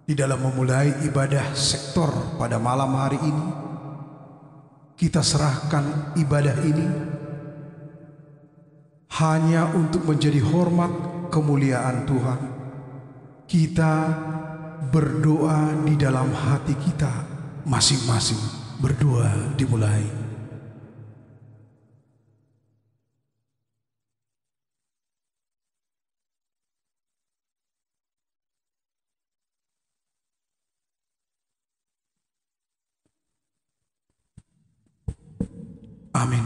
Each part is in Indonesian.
Di dalam memulai ibadah sektor pada malam hari ini, kita serahkan ibadah ini hanya untuk menjadi hormat kemuliaan Tuhan. Kita berdoa di dalam hati kita masing-masing. Berdoa dimulai. Amin.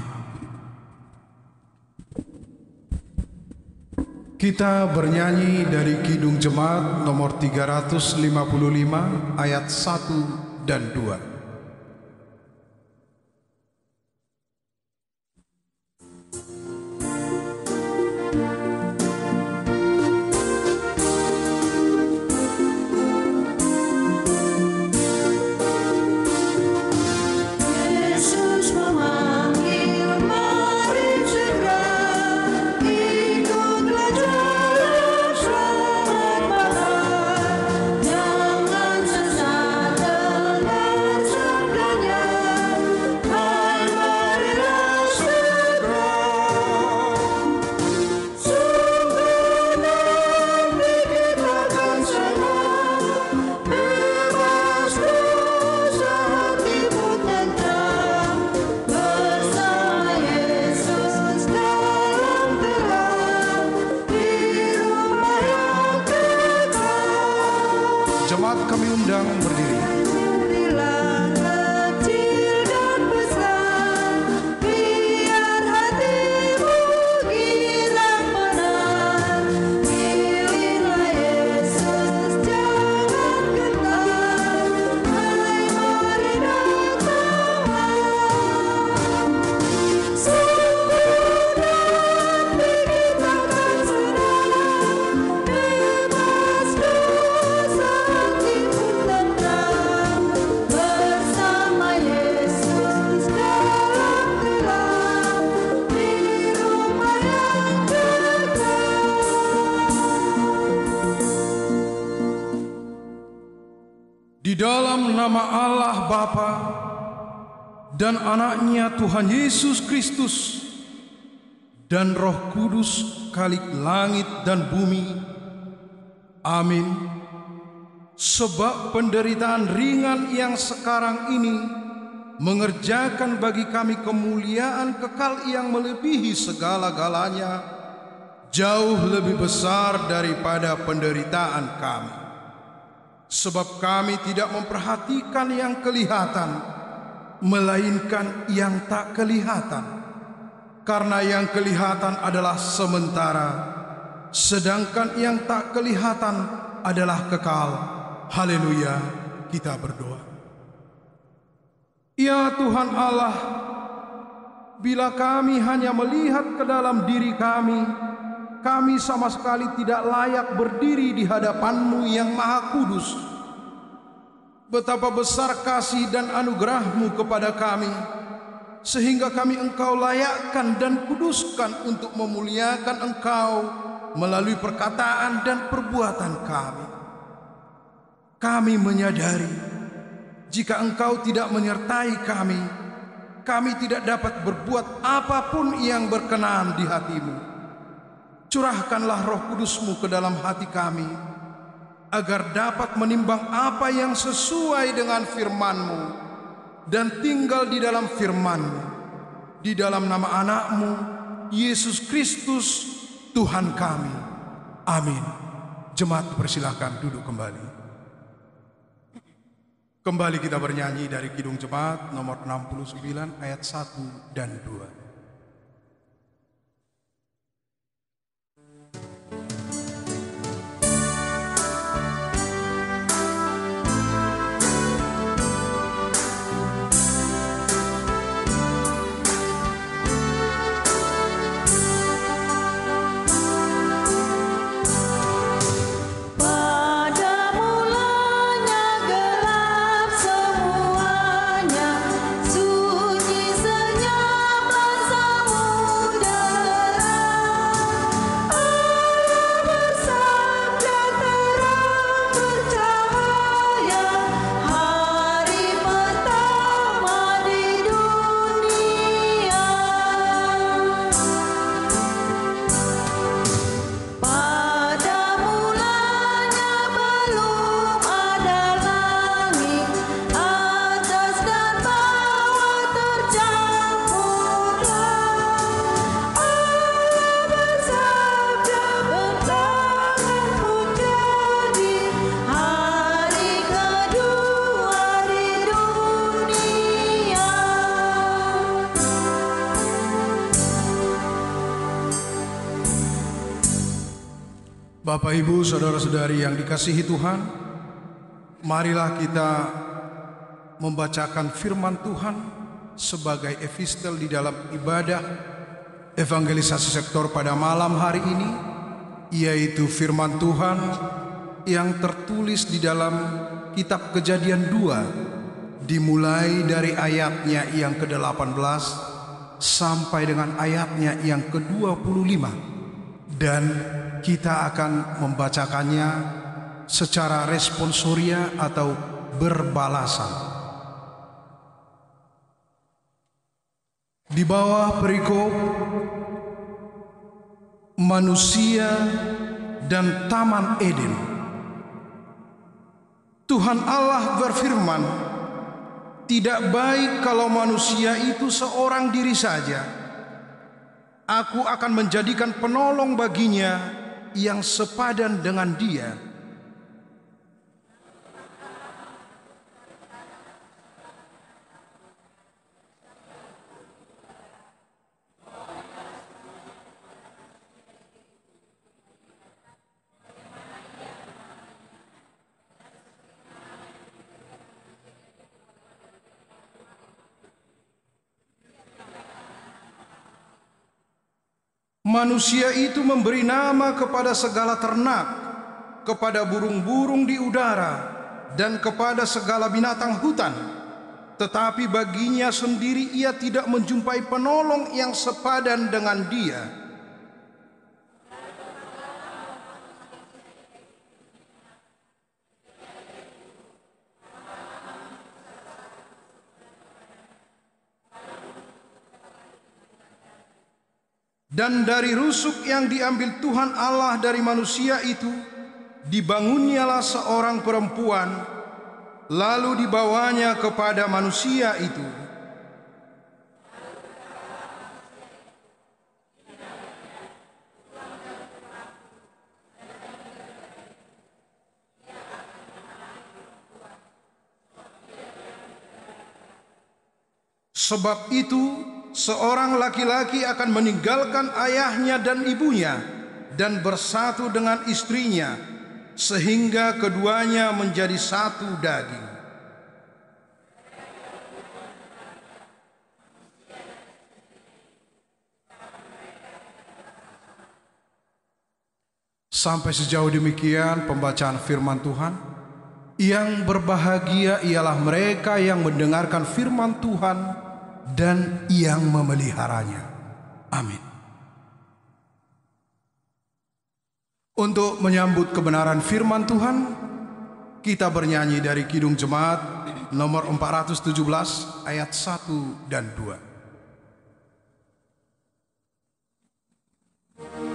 Kita bernyanyi dari Kidung Jemaat nomor 355 ayat 1 dan 2. Jemaat kami undang berdiri. Di dalam nama Allah Bapa dan anaknya Tuhan Yesus Kristus dan Roh Kudus Khalik langit dan bumi. Amin. Sebab penderitaan ringan yang sekarang ini mengerjakan bagi kami kemuliaan kekal yang melebihi segala-galanya, jauh lebih besar daripada penderitaan kami. Sebab kami tidak memperhatikan yang kelihatan, melainkan yang tak kelihatan. Karena yang kelihatan adalah sementara, sedangkan yang tak kelihatan adalah kekal. Haleluya, kita berdoa. Ya Tuhan Allah, bila kami hanya melihat ke dalam diri kami sama sekali tidak layak berdiri di hadapan-Mu yang Maha Kudus. Betapa besar kasih dan anugerah-Mu kepada kami, sehingga kami Engkau layakkan dan kuduskan untuk memuliakan Engkau melalui perkataan dan perbuatan kami. Kami menyadari, jika Engkau tidak menyertai kami tidak dapat berbuat apapun yang berkenan di hati-Mu. Curahkanlah Roh Kudus-Mu ke dalam hati kami, agar dapat menimbang apa yang sesuai dengan firman-Mu dan tinggal di dalam firman-Mu. Di dalam nama anak-Mu, Yesus Kristus, Tuhan kami. Amin. Jemaat persilahkan duduk kembali. Kembali kita bernyanyi dari Kidung Jemaat nomor 69 ayat 1 dan 2. Sunyi senyap Bapak, Ibu, saudara-saudari yang dikasihi Tuhan, marilah kita membacakan firman Tuhan sebagai epistel di dalam ibadah evangelisasi sektor pada malam hari ini, yaitu firman Tuhan yang tertulis di dalam kitab Kejadian 2, dimulai dari ayatnya yang ke-18 sampai dengan ayatnya yang ke-25. Dan kita akan membacakannya secara responsoria atau berbalasan. Di bawah perikop manusia dan Taman Eden, Tuhan Allah berfirman, "Tidak baik kalau manusia itu seorang diri saja. Aku akan menjadikan penolong baginya yang sepadan dengan dia." Manusia itu memberi nama kepada segala ternak, kepada burung-burung di udara, dan kepada segala binatang hutan. Tetapi baginya sendiri ia tidak menjumpai penolong yang sepadan dengan dia. Dan dari rusuk yang diambil Tuhan Allah dari manusia itu, dibangunnyalah seorang perempuan, lalu dibawanya kepada manusia itu. Sebab itu, seorang laki-laki akan meninggalkan ayahnya dan ibunya dan bersatu dengan istrinya, sehingga keduanya menjadi satu daging. Sampai sejauh demikian pembacaan firman Tuhan. Yang berbahagia ialah mereka yang mendengarkan firman Tuhan dan yang memeliharanya. Amin. Untuk menyambut kebenaran firman Tuhan, kita bernyanyi dari Kidung Jemaat nomor 417 ayat 1 dan 2. Seluruh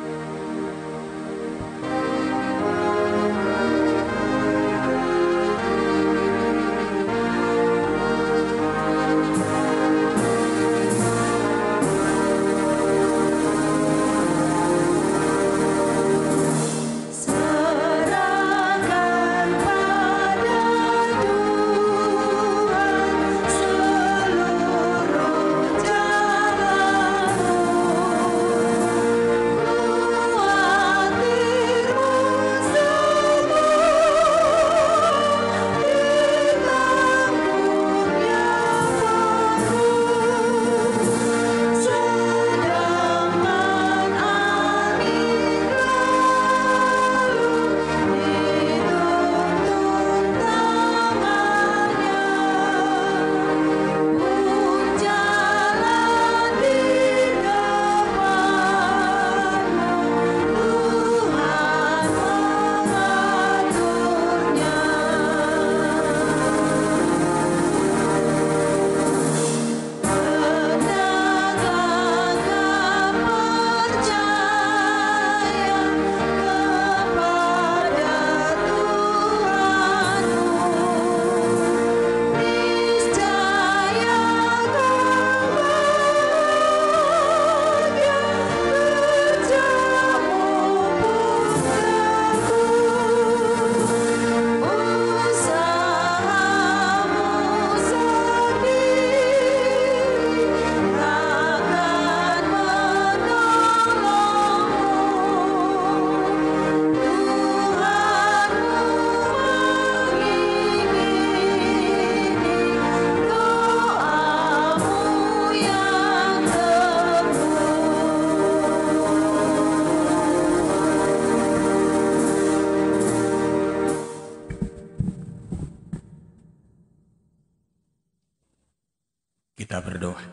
Kita berdoa.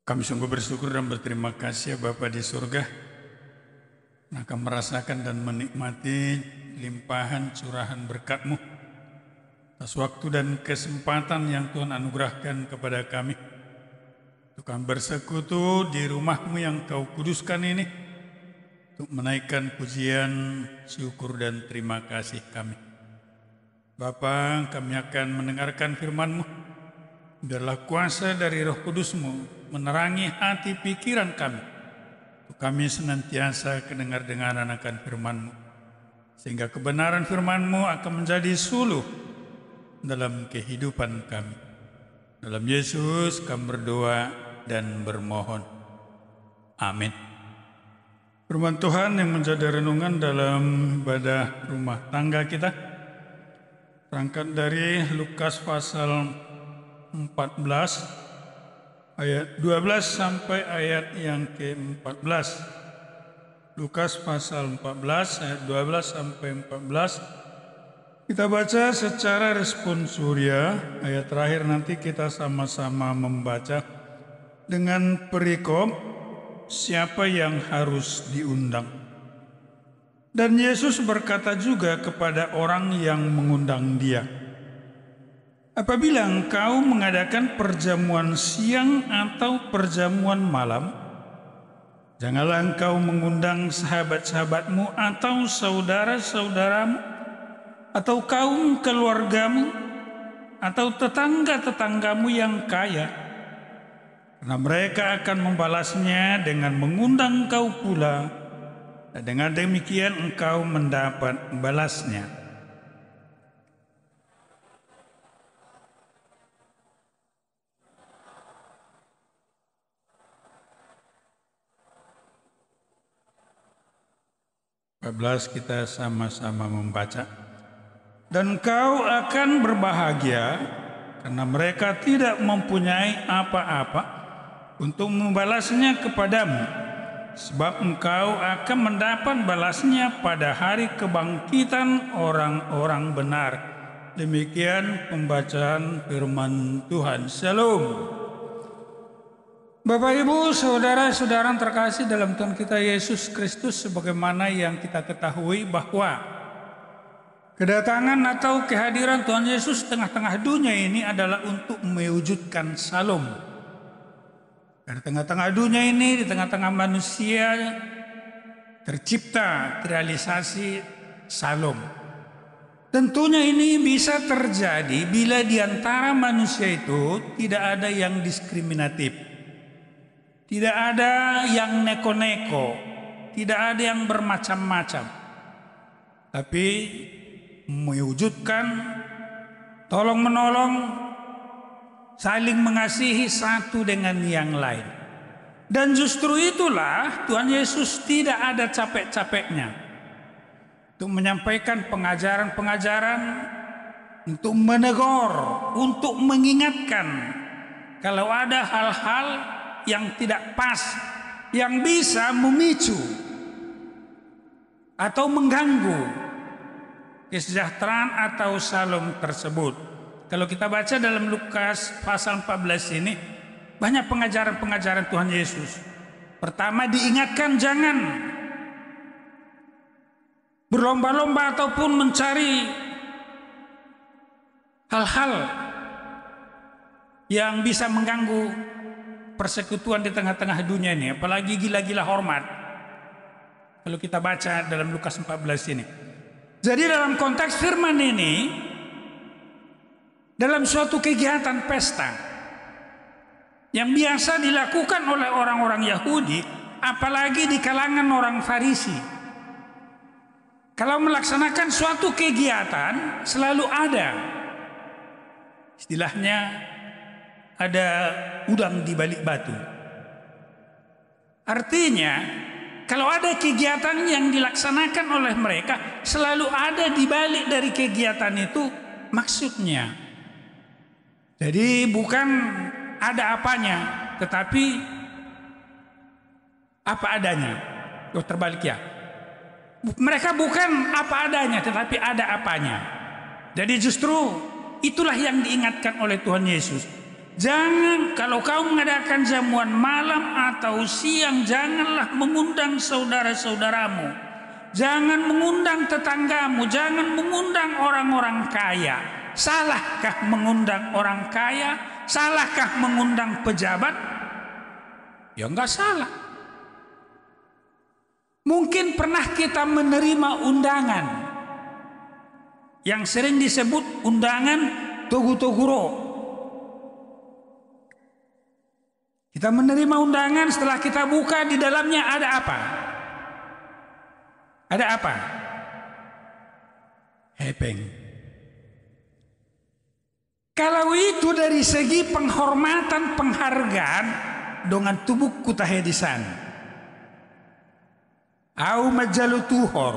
Kami sungguh bersyukur dan berterima kasih ya Bapa di surga, akan merasakan dan menikmati limpahan curahan berkat-Mu atas waktu dan kesempatan yang Tuhan anugerahkan kepada kami untuk kami bersekutu di rumah-Mu yang Kau kuduskan ini, untuk menaikkan pujian, syukur dan terima kasih kami. Bapa, kami akan mendengarkan firman-Mu. Biarlah kuasa dari Roh Kudus-Mu menerangi hati pikiran kami, untuk kami senantiasa kedengar-dengaran akan firman-Mu, sehingga kebenaran firman-Mu akan menjadi suluh dalam kehidupan kami. Dalam Yesus kami berdoa dan bermohon. Amin. Firman Tuhan yang menjadi renungan dalam ibadah rumah tangga kita berangkat dari Lukas pasal 14 ayat 12 sampai ayat yang ke-14. Lukas pasal 14 ayat 12 sampai 14. Kita baca secara responsoria. Ayat terakhir nanti kita sama-sama membaca dengan perikop siapa yang harus diundang. Dan Yesus berkata juga kepada orang yang mengundang Dia, apabila engkau mengadakan perjamuan siang atau perjamuan malam, janganlah engkau mengundang sahabat-sahabatmu atau saudara-saudaramu atau kaum keluargamu atau tetangga-tetanggamu yang kaya, karena mereka akan membalasnya dengan mengundang engkau pula, dan dengan demikian engkau mendapat balasnya. Kita sama-sama membaca. Dan kau akan berbahagia karena mereka tidak mempunyai apa-apa untuk membalasnya kepadamu, sebab engkau akan mendapat balasnya pada hari kebangkitan orang-orang benar. Demikian pembacaan firman Tuhan. Shalom. Bapak, Ibu, saudara-saudara terkasih dalam Tuhan kita Yesus Kristus, sebagaimana yang kita ketahui bahwa kedatangan atau kehadiran Tuhan Yesus tengah-tengah dunia ini adalah untuk mewujudkan salom. Di tengah-tengah dunia ini, di tengah-tengah manusia tercipta, terrealisasi salom. Tentunya ini bisa terjadi bila di antara manusia itu tidak ada yang diskriminatif, tidak ada yang neko-neko, tidak ada yang bermacam-macam, tapi mewujudkan tolong-menolong, saling mengasihi satu dengan yang lain. Dan justru itulah Tuhan Yesus tidak ada capek-capeknya untuk menyampaikan pengajaran-pengajaran, untuk menegur, untuk mengingatkan kalau ada hal-hal yang tidak pas, yang bisa memicu atau mengganggu kesejahteraan atau salom tersebut. Kalau kita baca dalam Lukas pasal 14 ini, banyak pengajaran-pengajaran Tuhan Yesus. Pertama, diingatkan jangan berlomba-lomba ataupun mencari hal-hal yang bisa mengganggu persekutuan di tengah-tengah dunia ini, apalagi gila-gila hormat. Kalau kita baca dalam Lukas 14 ini. Jadi dalam konteks firman ini, dalam suatu kegiatan pesta yang biasa dilakukan oleh orang-orang Yahudi, apalagi di kalangan orang Farisi, kalau melaksanakan suatu kegiatan selalu ada, istilahnya ada udang di balik batu. Artinya, kalau ada kegiatan yang dilaksanakan oleh mereka, selalu ada di balik dari kegiatan itu maksudnya. Jadi bukan ada apanya, tetapi apa adanya. Terbalik ya. Mereka bukan apa adanya, tetapi ada apanya. Jadi justru Itulah yang diingatkan oleh Tuhan Yesus. Jangan, kalau kau mengadakan jamuan malam atau siang, janganlah mengundang saudara-saudaramu, jangan mengundang tetanggamu, jangan mengundang orang-orang kaya. Salahkah mengundang orang kaya? Salahkah mengundang pejabat? Ya enggak salah. Mungkin pernah kita menerima undangan yang sering disebut undangan toguro. Kita menerima undangan, setelah kita buka, di dalamnya ada apa? Ada apa? Hepeng. Kalau itu dari segi penghormatan, penghargaan, dengan tubuk kutahedisan. Au majalu tuhor,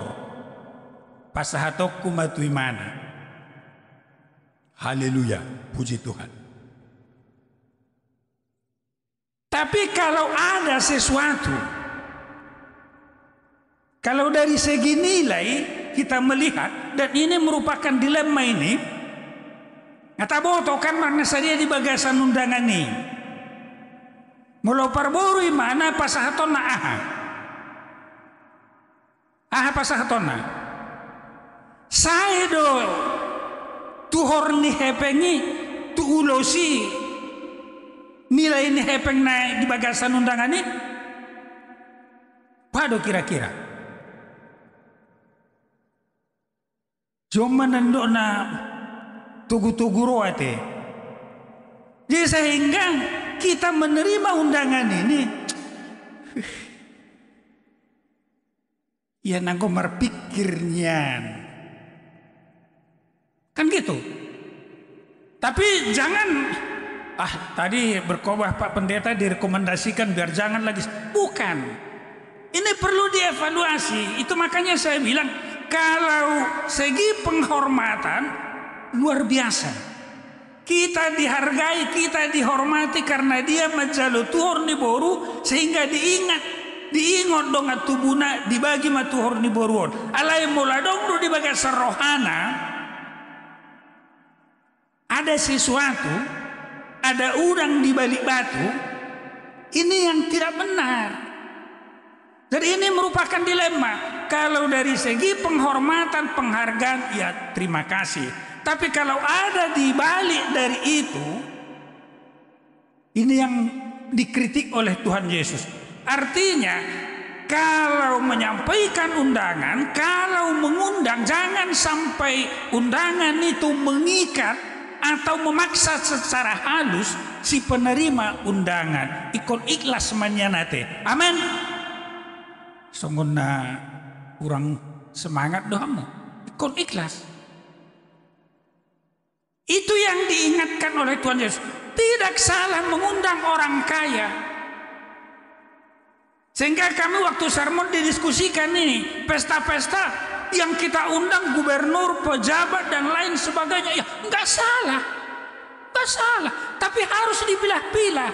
pasahatokku matuimana. Haleluya, puji Tuhan. Tapi kalau ada sesuatu, kalau dari segi nilai kita melihat, dan ini merupakan dilema ini, kata boto kan makna sadia di bagasan undangan ini. Mula parborui mana pasahatona aha. Aha pasahatona. Saya do tuhor ni hepengi tu ulosi nilai ini hepeng naik di bagasan undangan ini. Pado kira-kira. Cuma nandok na tugu-tugu roate. Jadi sehingga kita menerima undangan ini, ya nangko berpikirnya, kan gitu. Tapi jangan, tadi berkhotbah Pak Pendeta direkomendasikan biar jangan lagi. Bukan, ini perlu dievaluasi. Itu makanya saya bilang, kalau segi penghormatan luar biasa. Kita dihargai, kita dihormati karena dia majalu tuhor ni boru, sehingga diingat donga tubuna dibagi matuhor ni boruon. Alai mula dong di bagai serohana ada sesuatu, ada udang di balik batu. Ini yang tidak benar. Jadi ini merupakan dilema. Kalau dari segi penghormatan, penghargaan, ya terima kasih. Tapi kalau ada di balik dari itu, ini yang dikritik oleh Tuhan Yesus. Artinya, kalau menyampaikan undangan, kalau mengundang, jangan sampai undangan itu mengikat atau memaksa secara halus si penerima undangan. Ikut ikhlas manyanate. Amin. Sungguhnya kurang semangat doamu. Ikut ikhlas. Itu yang diingatkan oleh Tuhan Yesus. Tidak salah mengundang orang kaya. Sehingga kami waktu sermon didiskusikan ini, pesta-pesta yang kita undang gubernur, pejabat dan lain sebagainya, ya enggak salah. Enggak salah, tapi harus dipilah-pilah.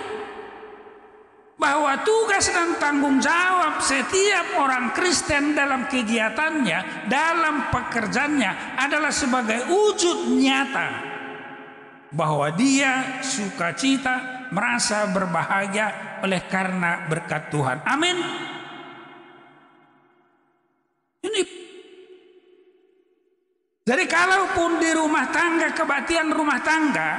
Bahwa tugas dan tanggung jawab setiap orang Kristen dalam kegiatannya, dalam pekerjaannya adalah sebagai wujud nyata bahwa dia sukacita, merasa berbahagia oleh karena berkat Tuhan. Amin. Ini. Jadi kalaupun di rumah tangga, kebaktian rumah tangga,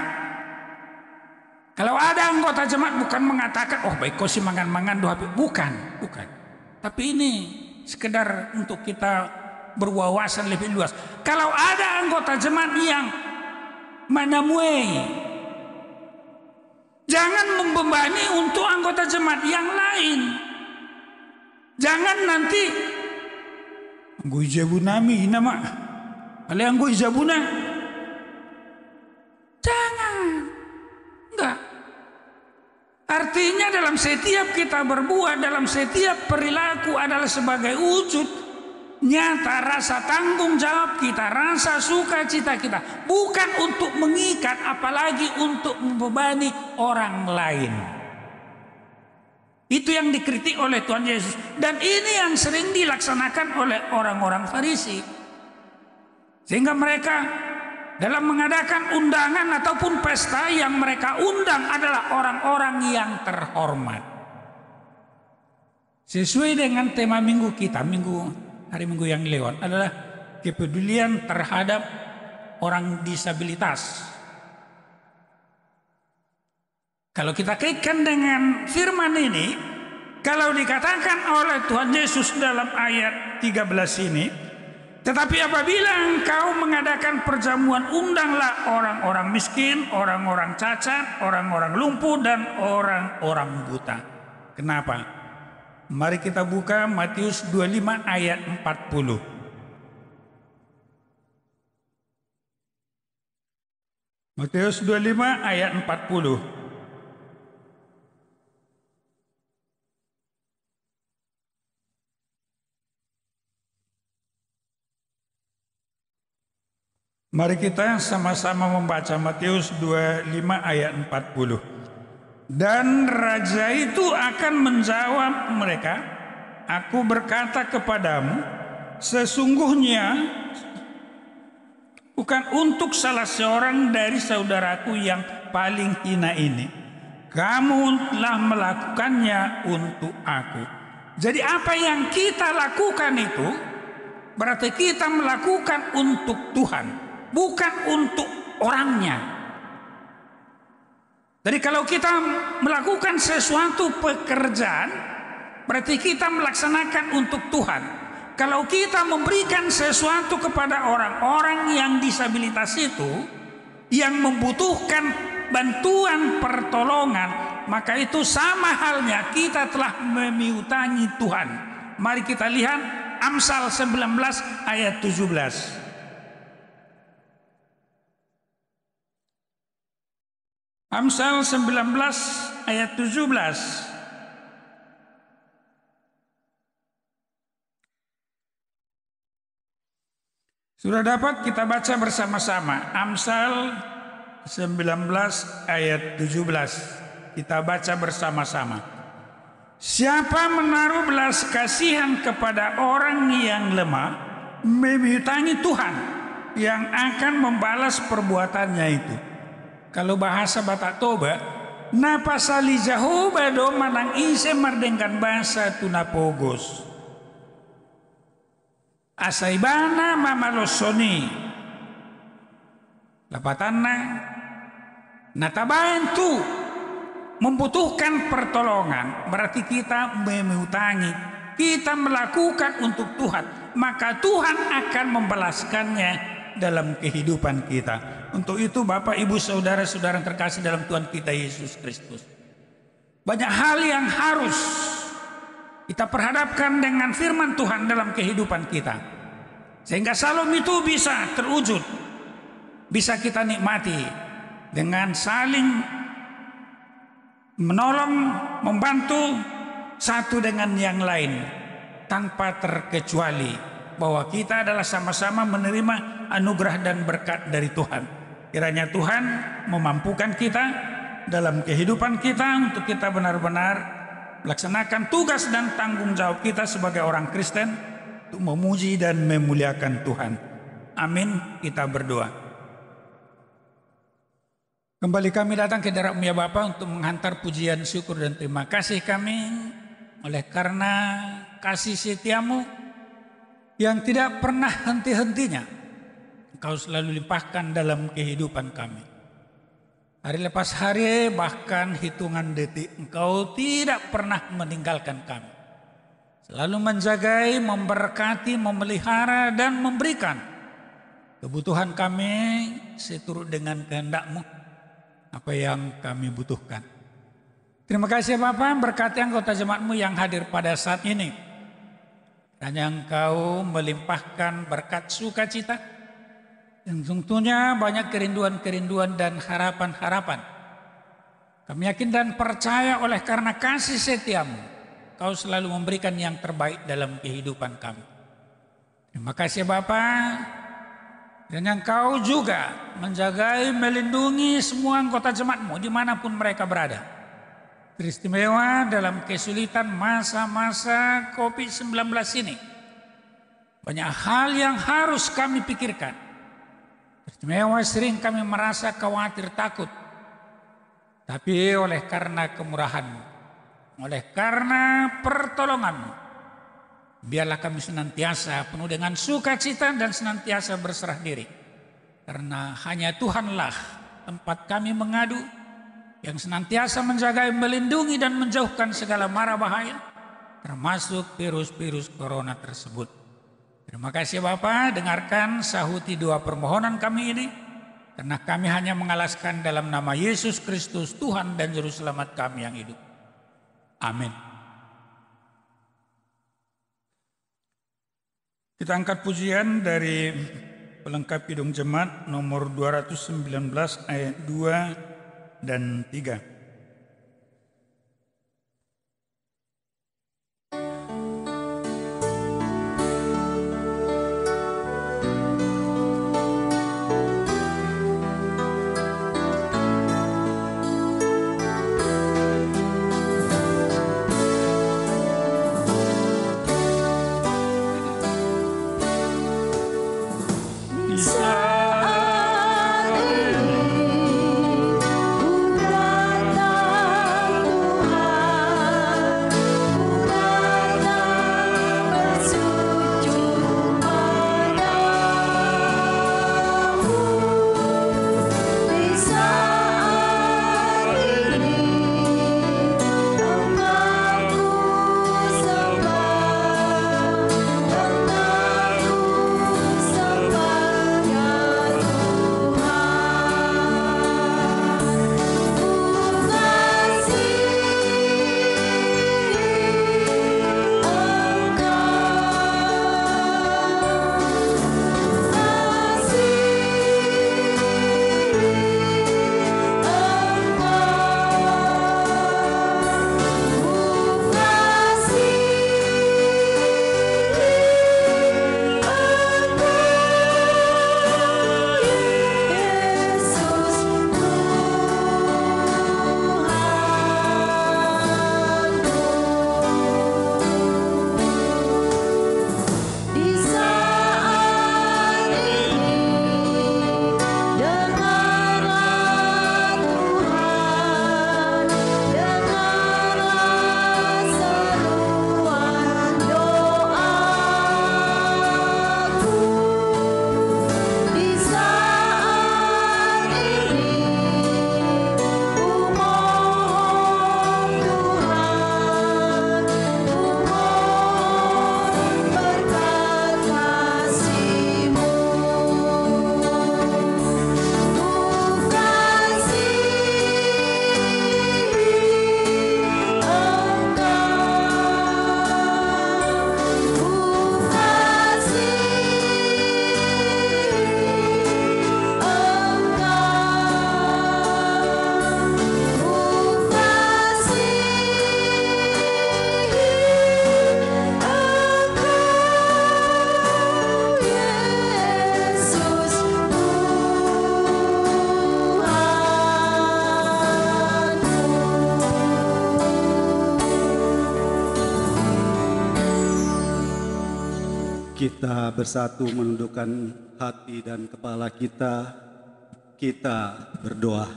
kalau ada anggota jemaat bukan mengatakan, oh baik kau sih mangan-mangan doa, bukan. Tapi ini sekedar untuk kita berwawasan lebih luas. Kalau ada anggota jemaat yang manamuei, jangan membebani untuk anggota jemaat yang lain. Jangan nanti anggo ijabunami nama ale anggo ijabuna. Jangan. Enggak. Artinya dalam setiap kita berbuat, dalam setiap perilaku adalah sebagai wujud nyata rasa tanggung jawab kita, rasa sukacita kita, bukan untuk mengikat, apalagi untuk membebani orang lain. Itu yang dikritik oleh Tuhan Yesus, dan ini yang sering dilaksanakan oleh orang-orang Farisi, sehingga mereka dalam mengadakan undangan ataupun pesta yang mereka undang adalah orang-orang yang terhormat. Sesuai dengan tema minggu kita, hari minggu yang lewat adalah kepedulian terhadap orang disabilitas. Kalau kita kaitkan dengan firman ini, kalau dikatakan oleh Tuhan Yesus dalam ayat 13 ini, tetapi apabila engkau mengadakan perjamuan, undanglah orang-orang miskin, orang-orang cacat, orang-orang lumpuh, dan orang-orang buta. Kenapa? Mari kita buka Matius 25 ayat 40. Matius 25 ayat 40. Mari kita sama-sama membaca Matius 25 ayat 40. Dan raja itu akan menjawab mereka, aku berkata kepadamu, sesungguhnya bukan untuk salah seorang dari saudaraku yang paling hina ini, kamu telah melakukannya untuk aku. Jadi apa yang kita lakukan itu berarti kita melakukan untuk Tuhan, bukan untuk orangnya. Jadi kalau kita melakukan sesuatu pekerjaan, berarti kita melaksanakan untuk Tuhan. Kalau kita memberikan sesuatu kepada orang-orang yang disabilitas itu, yang membutuhkan bantuan pertolongan, maka itu sama halnya kita telah memiutangi Tuhan. Mari kita lihat Amsal 19 ayat 17. Amsal 19 ayat 17. Sudah dapat kita baca bersama-sama. Amsal 19 ayat 17. Kita baca bersama-sama. Siapa menaruh belas kasihan kepada orang yang lemah, memiutangi Tuhan yang akan membalas perbuatannya itu. Kalau bahasa Batak Toba, napasali Jehovah do manang ise merdengkan bahasa tunapogos. Asaibana mamalosoni. Lapatanna natabain tu membutuhkan pertolongan, berarti kita memiutangi, kita melakukan untuk Tuhan, maka Tuhan akan membalaskannya dalam kehidupan kita. Untuk itu Bapak, Ibu, Saudara-saudara yang terkasih dalam Tuhan kita Yesus Kristus, banyak hal yang harus kita perhadapkan dengan firman Tuhan dalam kehidupan kita, sehingga Salom itu bisa terwujud, bisa kita nikmati dengan saling menolong, membantu satu dengan yang lain, tanpa terkecuali bahwa kita adalah sama-sama menerima anugerah dan berkat dari Tuhan. Kiranya Tuhan memampukan kita dalam kehidupan kita untuk kita benar-benar melaksanakan tugas dan tanggung jawab kita sebagai orang Kristen untuk memuji dan memuliakan Tuhan. Amin. Kita berdoa. Kembali kami datang ke hadirat ya Bapa untuk menghantar pujian, syukur dan terima kasih kami oleh karena kasih setiamu yang tidak pernah henti-hentinya. Engkau selalu limpahkan dalam kehidupan kami. Hari lepas hari, bahkan hitungan detik, Engkau tidak pernah meninggalkan kami. Selalu menjagai, memberkati, memelihara, dan memberikan kebutuhan kami seturut dengan kehendak-Mu, apa yang kami butuhkan. Terima kasih Bapak, berkati anggota jemaat-Mu yang hadir pada saat ini. Hanya Engkau melimpahkan berkat sukacita, yang tentunya banyak kerinduan-kerinduan dan harapan-harapan. Kami yakin dan percaya oleh karena kasih setiamu, Kau selalu memberikan yang terbaik dalam kehidupan kami. Terima kasih Bapa. Dan yang Kau juga menjagai, melindungi semua anggota jemaat-Mu dimanapun mereka berada. Teristimewa dalam kesulitan masa-masa COVID-19 ini. Banyak hal yang harus kami pikirkan. Istimewa sering kami merasa khawatir takut. Tapi oleh karena kemurahan-Mu, oleh karena pertolongan-Mu, biarlah kami senantiasa penuh dengan sukacita dan senantiasa berserah diri. Karena hanya Tuhanlah tempat kami mengadu, yang senantiasa menjaga, melindungi dan menjauhkan segala mara bahaya, termasuk virus-virus corona tersebut. Terima kasih Bapa, dengarkan sahuti dua permohonan kami ini, karena kami hanya mengalaskan dalam nama Yesus Kristus, Tuhan dan Juru Selamat kami yang hidup. Amin. Kita angkat pujian dari pelengkap Kidung Jemaat nomor 219 ayat 2 dan 3. Kita bersatu menundukkan hati dan kepala kita berdoa.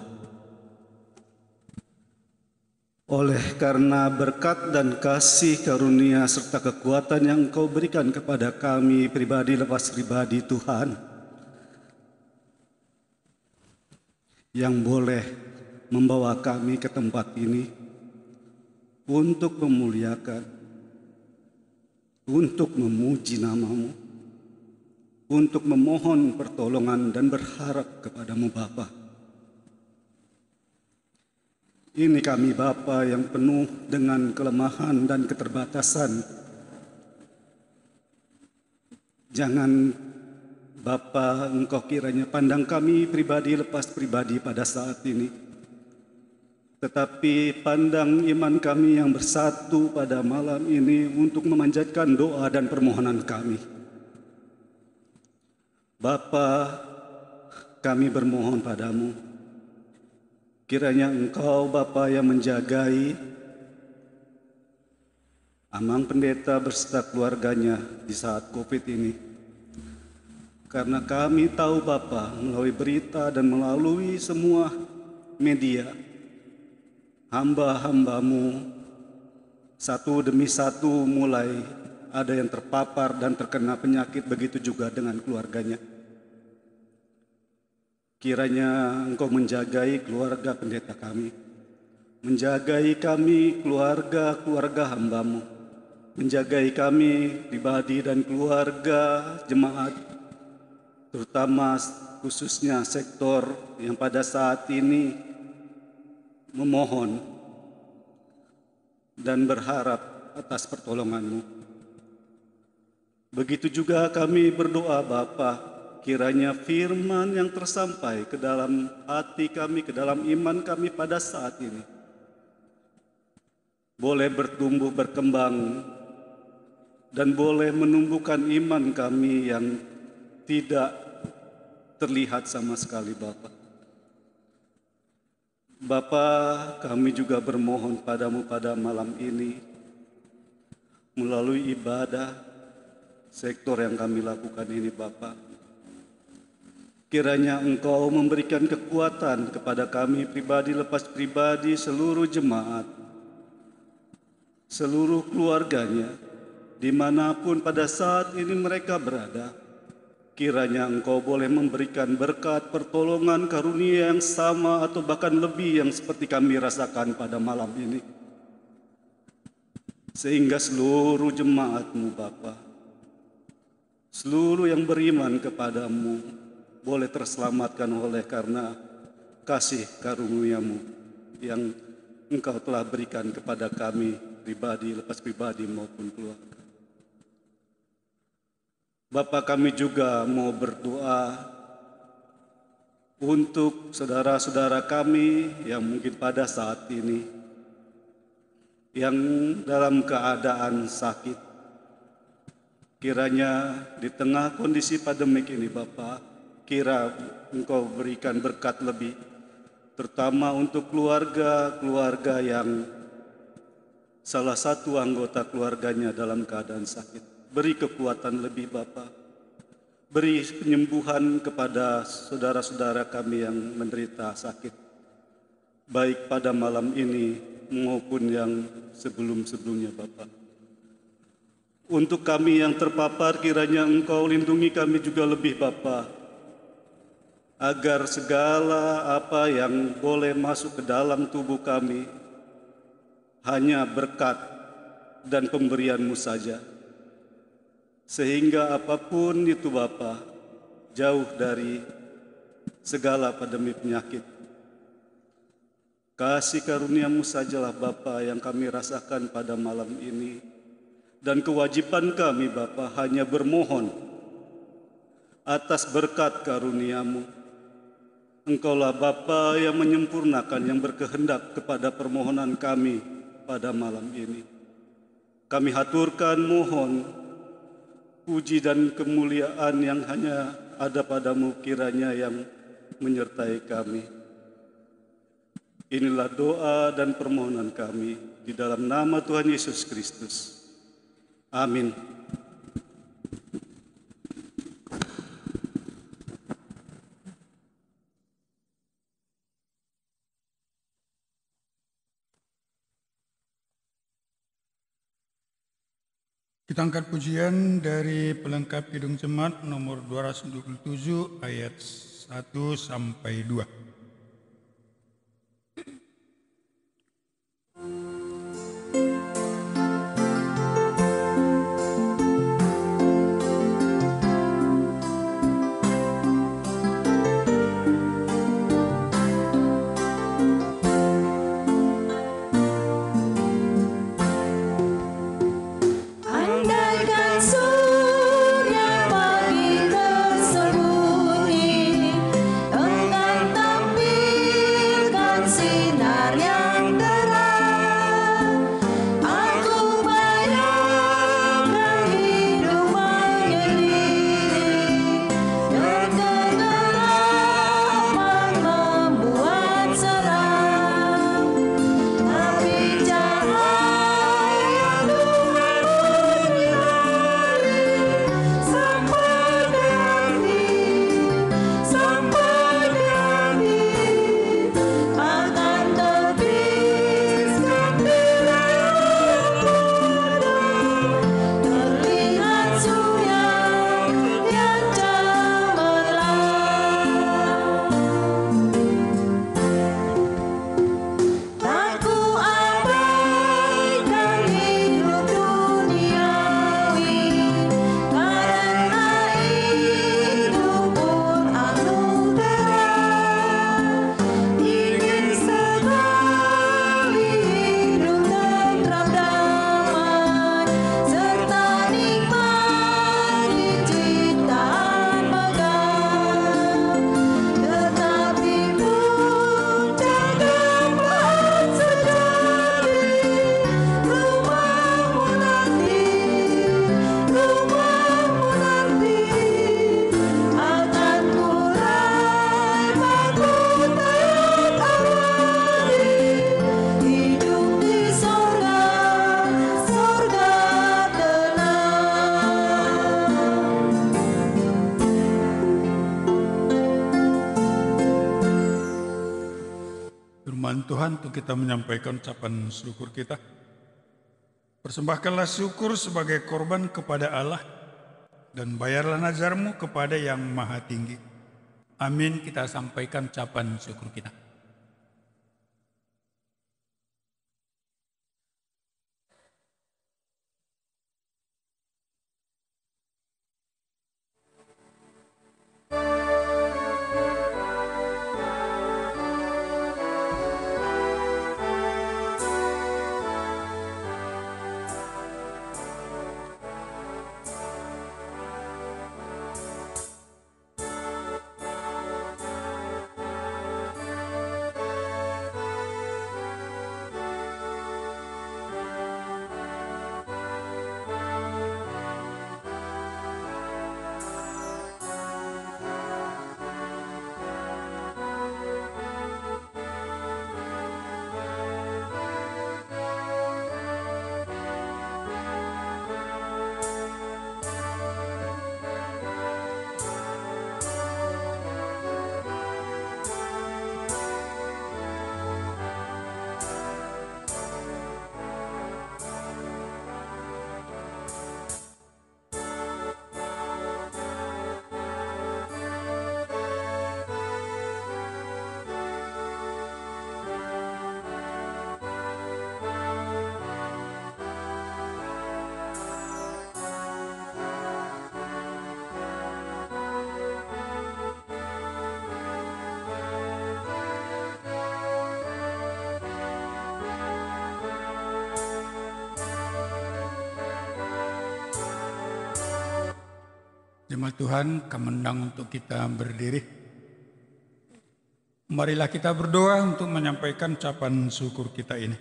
Oleh karena berkat dan kasih karunia serta kekuatan yang Engkau berikan kepada kami pribadi lepas pribadi Tuhan, yang boleh membawa kami ke tempat ini untuk memuliakan, untuk memuji nama-Mu, untuk memohon pertolongan dan berharap kepada-Mu Bapa. Ini kami Bapa yang penuh dengan kelemahan dan keterbatasan. Jangan Bapa Engkau kiranya pandang kami pribadi lepas pribadi pada saat ini, tetapi pandang iman kami yang bersatu pada malam ini untuk memanjatkan doa dan permohonan kami. Bapa, kami bermohon padamu, kiranya Engkau Bapa yang menjagai Amang Pendeta beserta keluarganya di saat COVID ini. Karena kami tahu Bapa melalui berita dan melalui semua media, hamba-hambamu satu demi satu mulai ada yang terpapar dan terkena penyakit, begitu juga dengan keluarganya. Kiranya Engkau menjagai keluarga pendeta kami, menjagai kami keluarga hamba-Mu, menjagai kami pribadi dan keluarga jemaat, terutama khususnya sektor yang pada saat ini memohon dan berharap atas pertolongan-Mu. Begitu juga kami berdoa Bapa, kiranya firman yang tersampai ke dalam hati kami, ke dalam iman kami pada saat ini boleh bertumbuh, berkembang, dan boleh menumbuhkan iman kami yang tidak terlihat sama sekali Bapa. Bapa, kami juga bermohon padamu pada malam ini melalui ibadah sektor yang kami lakukan ini Bapa. Kiranya Engkau memberikan kekuatan kepada kami pribadi lepas pribadi, seluruh jemaat, seluruh keluarganya, dimanapun pada saat ini mereka berada. Kiranya Engkau boleh memberikan berkat, pertolongan, karunia yang sama atau bahkan lebih yang seperti kami rasakan pada malam ini. Sehingga seluruh jemaat-Mu Bapa, seluruh yang beriman kepadamu boleh terselamatkan oleh karena kasih karunia-Mu yang Engkau telah berikan kepada kami pribadi, lepas pribadi maupun keluarga. Bapa, kami juga mau berdoa untuk saudara-saudara kami yang mungkin pada saat ini yang dalam keadaan sakit. Kiranya di tengah kondisi pandemik ini Bapa, kira Engkau berikan berkat lebih, terutama untuk keluarga-keluarga yang salah satu anggota keluarganya dalam keadaan sakit. Beri kekuatan lebih Bapa, beri penyembuhan kepada saudara-saudara kami yang menderita sakit, baik pada malam ini maupun yang sebelum-sebelumnya Bapa. Untuk kami yang terpapar, kiranya Engkau lindungi kami juga lebih Bapa, agar segala apa yang boleh masuk ke dalam tubuh kami hanya berkat dan pemberian-Mu saja, sehingga apapun itu Bapa, jauh dari segala pandemi penyakit. Kasih karunia-Mu sajalah Bapa yang kami rasakan pada malam ini, dan kewajiban kami Bapa hanya bermohon atas berkat karunia-Mu. Engkaulah Bapa yang menyempurnakan, yang berkehendak kepada permohonan kami pada malam ini. Kami haturkan mohon puji dan kemuliaan yang hanya ada padamu, kiranya yang menyertai kami. Inilah doa dan permohonan kami di dalam nama Tuhan Yesus Kristus. Amin. Kita angkat pujian dari pelengkap Kidung Jemaat nomor 227 ayat 1 sampai 2. Surya pagi tersembunyi, engkau Tuhan untuk kita menyampaikan ucapan syukur kita. Persembahkanlah syukur sebagai korban kepada Allah dan bayarlah nazarmu kepada yang maha tinggi. Amin. Kita sampaikan ucapan syukur kita. Jemaat Tuhan, kami undang untuk kita berdiri. Marilah kita berdoa untuk menyampaikan ucapan syukur kita ini.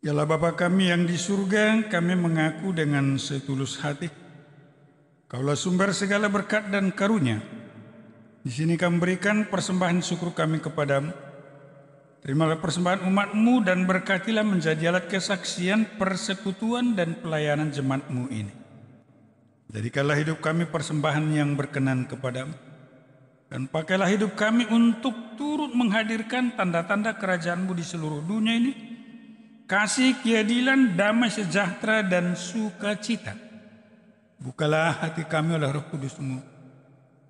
Ya Allah Bapa kami yang di surga, kami mengaku dengan setulus hati, Kaulah sumber segala berkat dan karunia. Di sini kami berikan persembahan syukur kami kepadamu. Terimalah persembahan umat-Mu dan berkatilah menjadi alat kesaksian, persekutuan dan pelayanan jemaat-Mu ini. Jadikanlah hidup kami persembahan yang berkenan kepadamu. Dan pakailah hidup kami untuk turut menghadirkan tanda-tanda kerajaan-Mu di seluruh dunia ini. Kasih, keadilan, damai sejahtera, dan sukacita. Bukalah hati kami oleh Roh Kudus-Mu,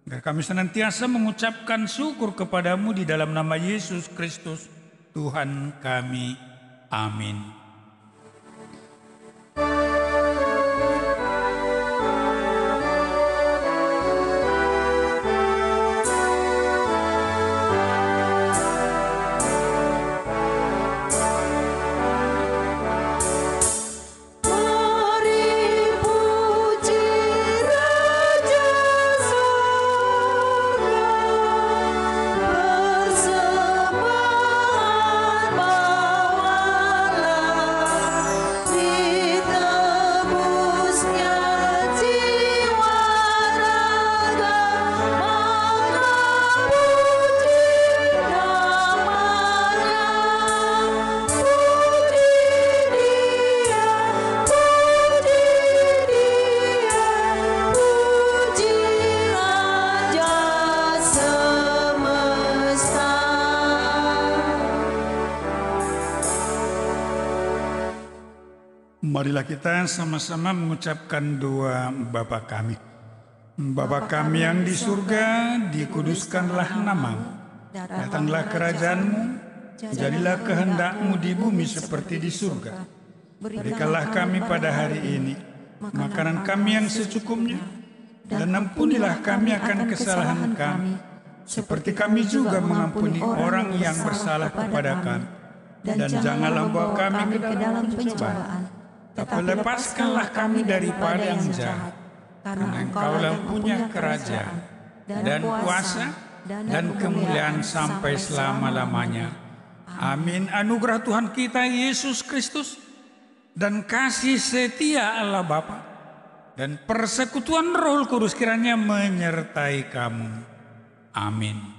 agar kami senantiasa mengucapkan syukur kepadamu di dalam nama Yesus Kristus, Tuhan kami. Amin. Marilah kita sama-sama mengucapkan doa Bapa kami. Bapa kami yang di surga, dikuduskanlah nama-Mu. Datanglah kerajaan-Mu, jadilah kehendak-Mu di bumi seperti di surga. Berikanlah kami pada hari ini makanan kami yang secukupnya, dan ampunilah kami akan kesalahan kami, seperti kami juga mengampuni orang yang bersalah kepada kami. Dan janganlah bawa kami ke dalam pencobaan, tapi lepaskanlah kami daripada yang jahat, karena Engkaulah punya kerajaan, dan kuasa, dan kemuliaan sampai selama-lamanya. Amin. Anugerah Tuhan kita Yesus Kristus, dan kasih setia Allah Bapa, dan persekutuan Roh Kudus kiranya menyertai kamu. Amin.